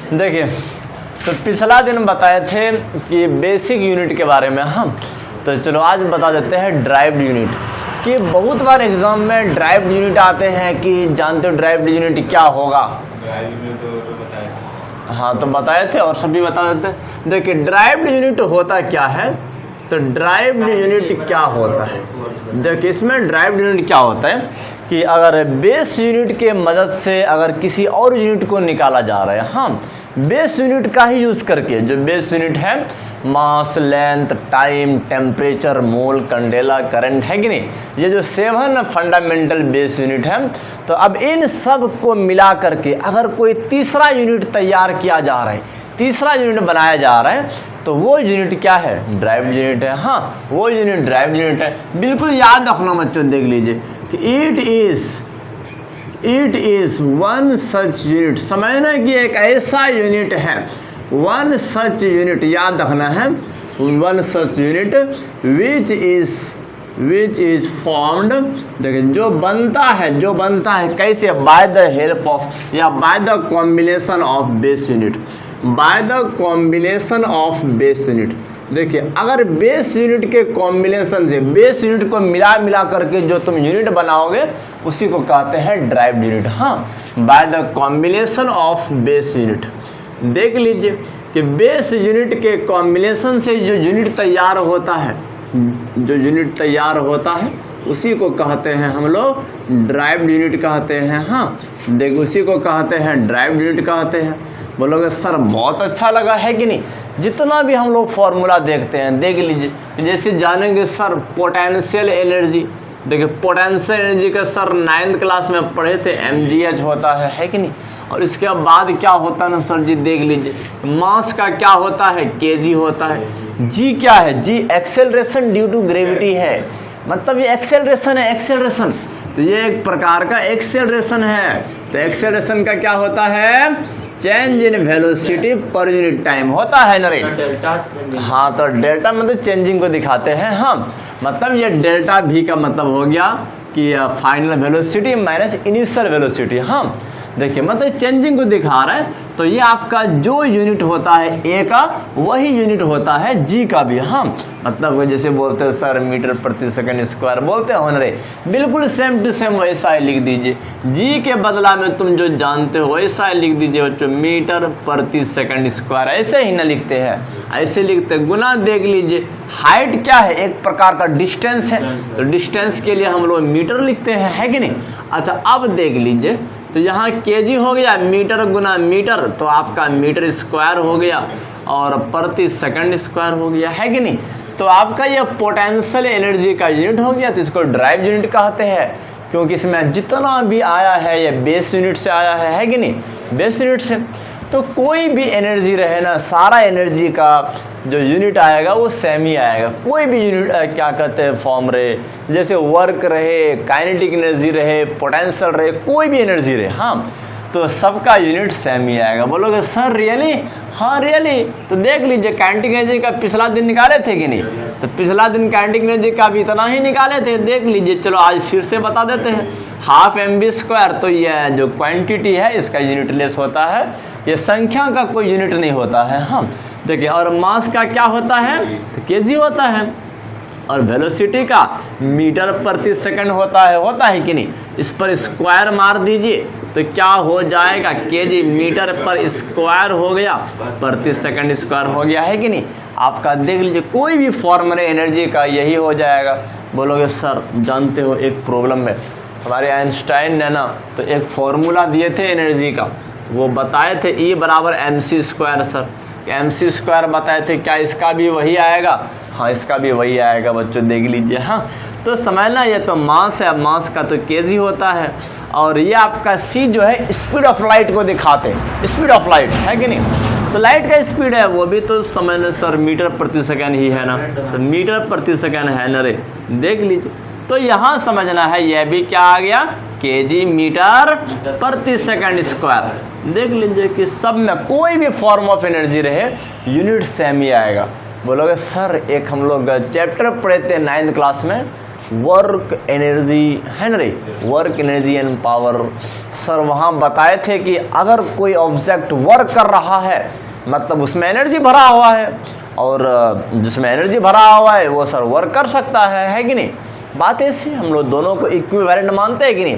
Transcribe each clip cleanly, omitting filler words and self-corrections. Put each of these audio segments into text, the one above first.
देखिए, तो पिछला दिन बताए थे कि बेसिक यूनिट के बारे में हम, तो चलो आज बता देते हैं ड्राइव्ड यूनिट। कि बहुत बार एग्जाम में ड्राइव्ड यूनिट आते हैं कि जानते हो ड्राइव्ड यूनिट क्या होगा? हाँ, तो बताए थे और सभी बता देते हैं। देखिए, ड्राइव्ड यूनिट होता क्या है, तो ड्राइव्ड यूनिट क्या होता है, देखिए इसमें ड्राइव्ड यूनिट क्या होता है कि अगर बेस यूनिट के मदद से अगर किसी और यूनिट को निकाला जा रहा है, हाँ बेस यूनिट का ही यूज़ करके, जो बेस यूनिट है मास, लेंथ, टाइम, टेम्परेचर, मोल, कैंडेला, करंट, है कि नहीं, ये जो 7 फंडामेंटल बेस यूनिट है, तो अब इन सब को मिला करके अगर कोई तीसरा यूनिट तैयार किया जा रहा है, तीसरा यूनिट बनाया जा रहा है, तो वो यूनिट क्या है? ड्राइव्ड यूनिट है। हाँ, वो यूनिट ड्राइव्ड यूनिट है। बिल्कुल याद रखना बच्चों, देख लीजिए कि it is one such unit, समझना कि एक ऐसा यूनिट है, वन सच यूनिट, याद रखना है, one such unit which is formed, देखिए जो बनता है कैसे? बाय द हेल्प ऑफ या by the combination of base unit, by the combination of base unit. देखिए, अगर बेस यूनिट के कॉम्बिनेशन से, बेस यूनिट को मिला करके जो तुम यूनिट बनाओगे उसी को कहते हैं ड्राइव्ड यूनिट। हाँ, by the combination of base unit. देख लीजिए कि बेस यूनिट के कॉम्बिनेशन से जो यूनिट तैयार होता है, उसी को कहते हैं हम लोग ड्राइव्ड यूनिट कहते हैं। हाँ, देख उसी को कहते हैं ड्राइव्ड यूनिट कहते हैं। बोलोगे सर बहुत अच्छा लगा है कि नहीं? जितना भी हम लोग फॉर्मूला देखते हैं, देख लीजिए, जैसे जानेंगे सर पोटेंशियल एनर्जी, देखिए पोटेंशियल एनर्जी का सर 9th क्लास में पढ़े थे, mgh होता है कि नहीं? और इसके बाद क्या होता है ना सर जी, देख लीजिए मास का क्या होता है? kg होता है। g क्या है? g acceleration due to gravity है, मतलब ये एक्सेलरेशन है, एक्सेलरेशन, तो ये एक प्रकार का एक्सेलरेशन है। तो एक्सेलरेशन का क्या होता है? Change in velocity per unit time होता है ना रे? हाँ, तो डेल्टा मतलब चेंजिंग को दिखाते हैं। हाँ, मतलब ये डेल्टा भी का मतलब हो गया कि final velocity minus initial velocity. हाँ, देखिए मतलब चेंजिंग को दिखा रहा है। तो ये आपका जो यूनिट होता है ए का, वही यूनिट होता है जी का भी। हाँ, मतलब जैसे बोलते हैं सर मीटर प्रति सेकंड स्क्वायर बोलते हो ना रे, बिल्कुल सेम टू सेम वैसा ही लिख दीजिए। जी के बदला में तुम जो जानते हो वैसा ही लिख दीजिए बच्चों, मीटर प्रति सेकंड स्क्वायर, ऐसे ही ना लिखते हैं, ऐसे लिखते गुना। देख लीजिए हाइट क्या है? एक प्रकार का डिस्टेंस है, तो डिस्टेंस के लिए हम लोग मीटर लिखते हैं, है कि नहीं? अच्छा, अब देख लीजिए, तो यहाँ kg हो गया, मीटर गुना मीटर, तो आपका मीटर स्क्वायर हो गया और प्रति सेकंड स्क्वायर हो गया, है कि नहीं? तो आपका ये पोटेंशियल एनर्जी का यूनिट हो गया, तो इसको ड्राइव यूनिट कहते हैं, क्योंकि इसमें जितना भी आया है ये बेस यूनिट से आया है कि नहीं? बेस यूनिट से। तो कोई भी एनर्जी रहे ना, सारा एनर्जी का जो यूनिट आएगा वो सेम ही आएगा। कोई भी यूनिट क्या कहते हैं फॉर्म रहे, जैसे वर्क रहे, काइनेटिक एनर्जी रहे, पोटेंशियल रहे, कोई भी एनर्जी रहे, हाँ, तो सबका यूनिट सेम ही आएगा। बोलोगे सर रियली? हाँ रियली। तो देख लीजिए काइनेटिक एनर्जी का पिछला दिन निकाले थे कि नहीं? तो पिछला दिन काइनेटिक एनर्जी का भी इतना ही निकाले थे, देख लीजिए। चलो आज फिर से बता देते हैं, 12 mv²। तो ये जो क्वांटिटी है इसका यूनिट लेस होता है, ये संख्या का कोई यूनिट नहीं होता है। हाँ, देखिए, और मास का क्या होता है? तो kg होता है, और वेलोसिटी का मीटर प्रति सेकंड होता है कि नहीं? इस पर स्क्वायर मार दीजिए तो क्या हो जाएगा? kg मीटर पर स्क्वायर हो गया, प्रति सेकंड स्क्वायर हो गया, है कि नहीं? आपका देख लीजिए कोई भी फॉर्मूला एनर्जी का यही हो जाएगा। बोलोगे सर जानते हो एक प्रॉब्लम में हमारे आइंस्टाइन ने ना तो एक फॉर्मूला दिए थे एनर्जी का, वो बताए थे E बराबर mc² सर, mc² बताए थे, क्या इसका भी वही आएगा? हाँ, इसका भी वही आएगा बच्चों, देख लीजिए। हाँ, तो समझना ये तो मास है, मास का तो kg होता है, और ये आपका c जो है स्पीड ऑफ लाइट को दिखाते हैं, स्पीड ऑफ लाइट, है कि नहीं? तो लाइट का स्पीड है वो भी तो समझना सर मीटर प्रति सेकंड ही है ना, तो मीटर प्रति सेकंड है ना रे, देख लीजिए। तो यहाँ समझना है यह भी क्या आ गया? kg मीटर प्रति सेकंड स्क्वायर। देख लीजिए कि सब में कोई भी फॉर्म ऑफ एनर्जी रहे यूनिट सेम ही आएगा। बोलोगे सर एक हम लोग चैप्टर पढ़े थे 9th क्लास में, वर्क एनर्जी है ना रे, work energy and power. Sir वहाँ बताए थे कि अगर कोई ऑब्जेक्ट वर्क कर रहा है मतलब उसमें एनर्जी भरा हुआ है, और जिसमें एनर्जी भरा हुआ है वो सर वर्क कर सकता है कि नहीं। बात ऐसी, हम लोग दोनों को इक्विवेलेंट मानते हैं कि नहीं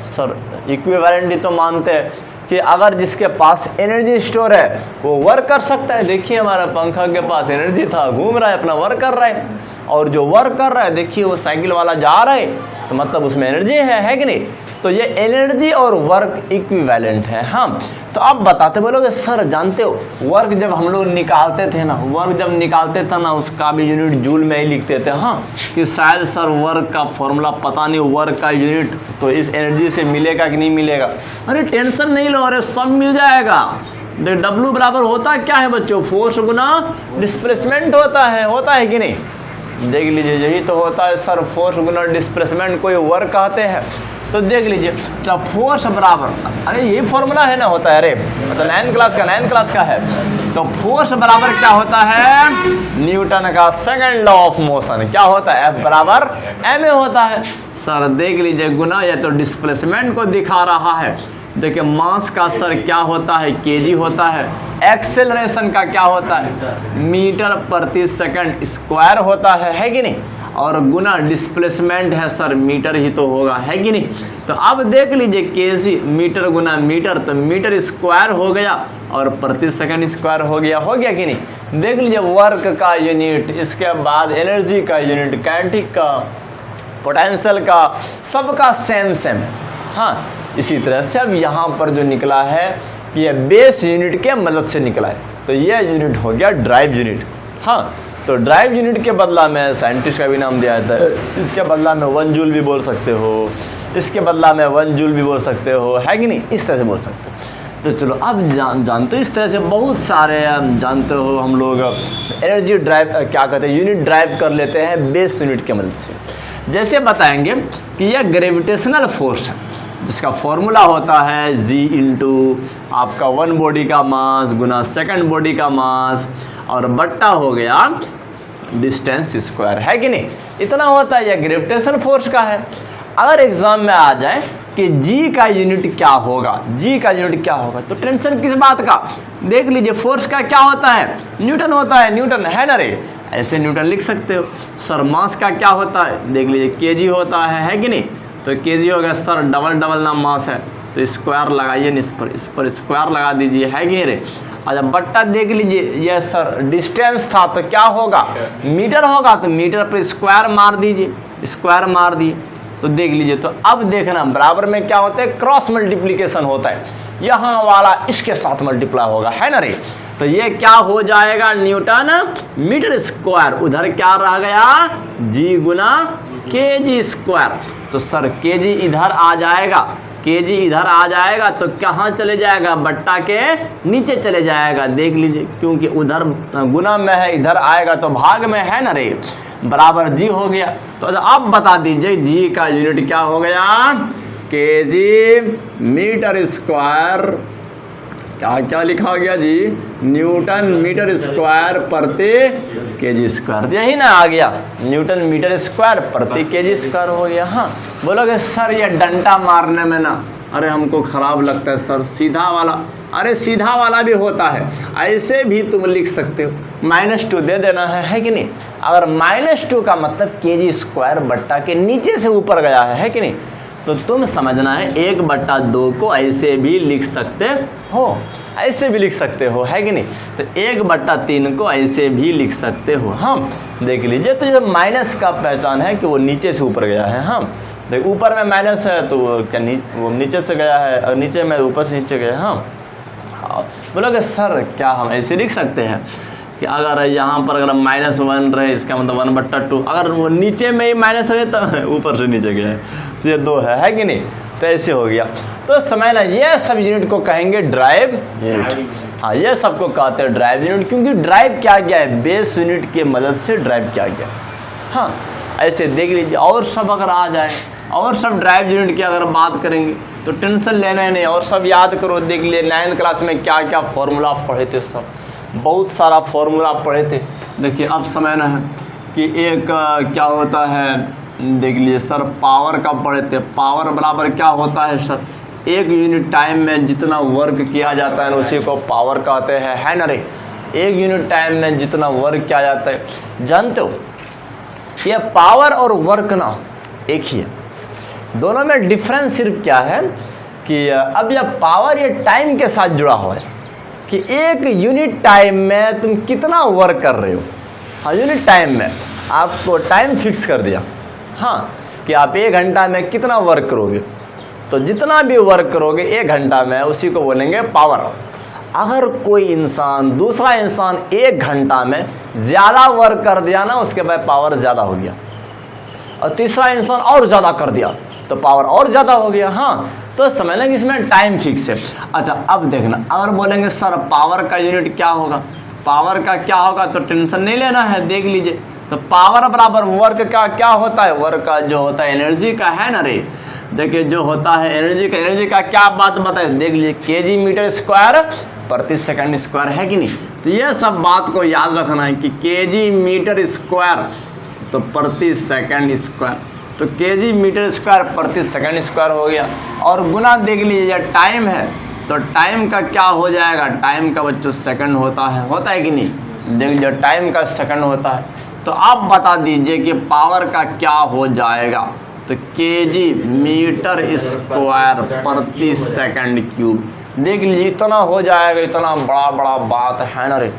सर, इक्विवेलेंट ही तो मानते हैं कि अगर जिसके पास एनर्जी स्टोर है वो वर्क कर सकता है। देखिए हमारा पंखा के पास एनर्जी था, घूम रहा है, अपना वर्क कर रहा है, और जो वर्क कर रहा है देखिए वो साइकिल वाला जा रहा है, तो मतलब उसमें एनर्जी है कि नहीं। तो ये एनर्जी और वर्क इक्विवेलेंट है। हाँ, तो अब बताते बोलोगे सर जानते हो वर्क जब हम लोग निकालते थे ना, वर्क जब निकालते थे ना उसका भी यूनिट जूल में ही लिखते थे। हाँ, कि शायद सर वर्क का फॉर्मूला पता नहीं, वर्क का यूनिट तो इस एनर्जी से मिलेगा कि नहीं मिलेगा। अरे टेंशन नहीं लो, अरे सब मिल जाएगा। W बराबर होता क्या है बच्चों, फोर्स गुना डिस्प्लेसमेंट होता है कि नहीं। देख लीजिए यही तो होता है सर, फोर्स गुना डिस्प्लेसमेंट कोई वर्क कहते हैं। तो देख लीजिए जब फोर्स बराबर, अरे ये फॉर्मूला है ना, होता है, अरे मतलब 9th क्लास का है। तो फोर्स बराबर क्या होता है, न्यूटन का सेकंड लॉ ऑफ मोशन क्या होता है, F बराबर ma होता है। सर देख लीजिए गुना, ये तो डिस्प्लेसमेंट को दिखा रहा है। देखिए मास का सर क्या होता है, kg होता है। एक्सेलरेशन का क्या होता है, मीटर प्रति सेकंड स्क्वायर होता है कि नहीं। और गुना डिस्प्लेसमेंट है सर, मीटर ही तो होगा, है कि नहीं। तो अब देख लीजिए केजी मीटर गुना मीटर, तो मीटर स्क्वायर हो गया और प्रति सेकंड स्क्वायर हो गया कि नहीं। देख लीजिए वर्क का यूनिट, इसके बाद एनर्जी का यूनिट, काइनेटिक का, पोटेंशियल का, सबका सेम। हाँ, इसी तरह से अब यहाँ पर जो निकला है कि ये बेस यूनिट के मदद से निकला है, तो ये यूनिट हो गया ड्राइव यूनिट। हाँ, तो ड्राइव यूनिट के बदला में साइंटिस्ट का भी नाम दिया जाता है, इसके बदला में 1 जूल भी बोल सकते हो, इसके बदला में 1 जूल भी बोल सकते हो, है कि नहीं, इस तरह से बोल सकते हो। तो चलो अब जानते हो इस तरह से बहुत सारे जानते हो हम लोग एनर्जी ड्राइव क्या कहते हैं, यूनिट ड्राइव कर लेते हैं बेस यूनिट के मदद से। जैसे बताएंगे कि यह ग्रेविटेशनल फोर्स है जिसका फॉर्मूला होता है G इंटू आपका 1 बॉडी का मास गुना सेकंड बॉडी का मास और बट्टा हो गया डिस्टेंस स्क्वायर, है कि नहीं। इतना होता है, यह ग्रेविटेशन फोर्स का है। अगर एग्जाम में आ जाए कि G का यूनिट क्या होगा, G का यूनिट क्या होगा, तो टेंशन किस बात का। देख लीजिए फोर्स का क्या होता है, न्यूटन होता है, न्यूटन है ना रे, ऐसे न्यूटन लिख सकते हो। सर मास का क्या होता है, देख लीजिए kg होता है कि नहीं। तो kg हो गया सर, डबल ना मास है, तो स्क्वायर लगाइए, इस पर स्क्वायर लगा दीजिए, है कि नहीं रे। अच्छा बट्टा देख लीजिए, ये सर डिस्टेंस था तो क्या होगा, मीटर होगा, तो मीटर पर स्क्वायर मार दीजिए, स्क्वायर मार दिए। तो देख लीजिए, तो अब देखना बराबर में क्या होता है, क्रॉस मल्टीप्लिकेशन होता है, यहाँ वाला इसके साथ मल्टीप्लाई होगा, है ना रे। तो ये क्या हो जाएगा, न्यूटन मीटर स्क्वायर, उधर क्या रह गया, G गुना kg स्क्वायर। तो सर kg इधर आ जाएगा, kg इधर आ जाएगा, तो कहाँ चले जाएगा, बट्टा के नीचे चले जाएगा। देख लीजिए क्योंकि उधर गुना में है, इधर आएगा तो भाग में, है ना रे, बराबर G हो गया। तो अच्छा आप बता दीजिए G का यूनिट क्या हो गया, kg मीटर स्क्वायर, क्या लिखा गया जी, न्यूटन मीटर स्क्वायर प्रति kg स्क्वायर, यही ना आ गया, न्यूटन मीटर स्क्वायर प्रति kg स्क्वायर हो गया। हाँ, बोलोगे सर ये डंडा मारने में ना, अरे हमको खराब लगता है सर सीधा वाला, अरे सीधा वाला भी होता है, ऐसे भी तुम लिख सकते हो, -2 दे देना है कि नहीं। अगर -2 का मतलब kg स्क्वायर बट्टा के नीचे से ऊपर गया है कि नहीं, तो तुम समझना है 1/2 को ऐसे भी लिख सकते हो, ऐसे भी लिख सकते हो, है कि नहीं। तो 1/3 को ऐसे भी लिख सकते हो। हाँ देख लीजिए, तो जब माइनस का पहचान है कि वो नीचे से ऊपर गया है। हाँ देख, ऊपर में माइनस है तो क्या वो नीचे से गया है, और नीचे में ऊपर से नीचे गया। हाँ बोलोगे सर क्या हम ऐसे लिख सकते हैं कि अगर यहाँ पर अगर -1 रहे, इसका मतलब 1/2, अगर वो नीचे में ही माइनस रहे तो ऊपर से नीचे गया है, तो ये 2 है कि नहीं। तो ऐसे हो गया। तो समय ना ये सब यूनिट को कहेंगे ड्राइव यूनिट। हाँ ये सबको कहते हैं ड्राइव यूनिट, क्योंकि ड्राइव क्या गया है, बेस यूनिट की मदद से ड्राइव किया गया। हाँ ऐसे देख लीजिए, और सब अगर आ जाए, और सब ड्राइव यूनिट की अगर बात करेंगे तो टेंशन लेना ही नहीं, और सब याद करो। देख लिए 9th क्लास में क्या क्या फॉर्मूला पढ़े थे, सब बहुत सारा फॉर्मूला पढ़े थे। देखिए अब समय ना है कि एक क्या होता है देख लीजिए सर, पावर का पढ़े थे, पावर बराबर क्या होता है सर, एक यूनिट टाइम में जितना वर्क किया जाता है उसी को पावर कहते हैं, है ना रे। एक यूनिट टाइम में जितना वर्क किया जाता है, जानते हो ये पावर और वर्क ना एक ही है, दोनों में डिफरेंस सिर्फ क्या है कि अब यह पावर ये टाइम के साथ जुड़ा हुआ है कि एक यूनिट टाइम में तुम कितना वर्क कर रहे हो। हाँ, यूनिट टाइम में आपको टाइम फिक्स कर दिया, हाँ, कि आप 1 घंटा में कितना वर्क करोगे, तो जितना भी वर्क करोगे 1 घंटा में उसी को बोलेंगे पावर। अगर कोई इंसान दूसरा इंसान 1 घंटा में ज़्यादा वर्क कर दिया ना, उसके बाद पावर ज़्यादा हो गया, और तीसरा इंसान और ज़्यादा कर दिया तो पावर और ज़्यादा हो गया। हाँ, तो समझ लेंगे इसमें टाइम फिक्स है। अच्छा, अब देखना, अगर बोलेंगे सर पावर का यूनिट क्या होगा, पावर का क्या होगा, तो टेंशन नहीं लेना है, देख लीजिए। तो पावर बराबर वर्क का क्या होता है, वर्क का जो होता है एनर्जी का, है ना रे। देखिए जो होता है एनर्जी का क्या बात बताए, देख लीजिए केजी मीटर स्क्वायर प्रति सेकंड स्क्वायर, है कि नहीं। तो ये सब बात को याद रखना है कि केजी मीटर स्क्वायर तो प्रति सेकंड स्क्वायर, तो केजी मीटर स्क्वायर प्रति सेकंड स्क्वायर हो गया, और गुना देख लीजिए टाइम है तो टाइम का क्या हो जाएगा, टाइम का बच्चों सेकंड होता है कि नहीं, देख लीजिए टाइम का सेकंड होता है। तो आप बता दीजिए कि पावर का क्या हो जाएगा, तो केजी मीटर स्क्वायर प्रति सेकंड क्यूब, देख लीजिए इतना हो जाएगा, इतना बड़ा बात है ना रे,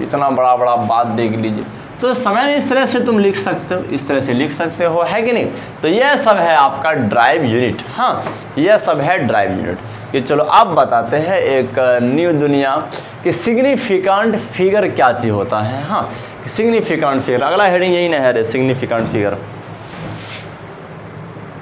इतना बड़ा बात देख लीजिए। तो समय इस तरह से तुम लिख सकते हो, इस तरह से लिख सकते हो, है कि नहीं। तो यह सब है आपका ड्राइव यूनिट, हाँ यह सब है ड्राइव यूनिट। कि चलो अब बताते हैं एक न्यू दुनिया कि सिग्निफिकेंट फिगर क्या चीज़ होता है। हाँ, सिग्निफिकेंट फिगर, अगला हेडिंग यही ना है रे, सिग्निफिकेंट फिगर।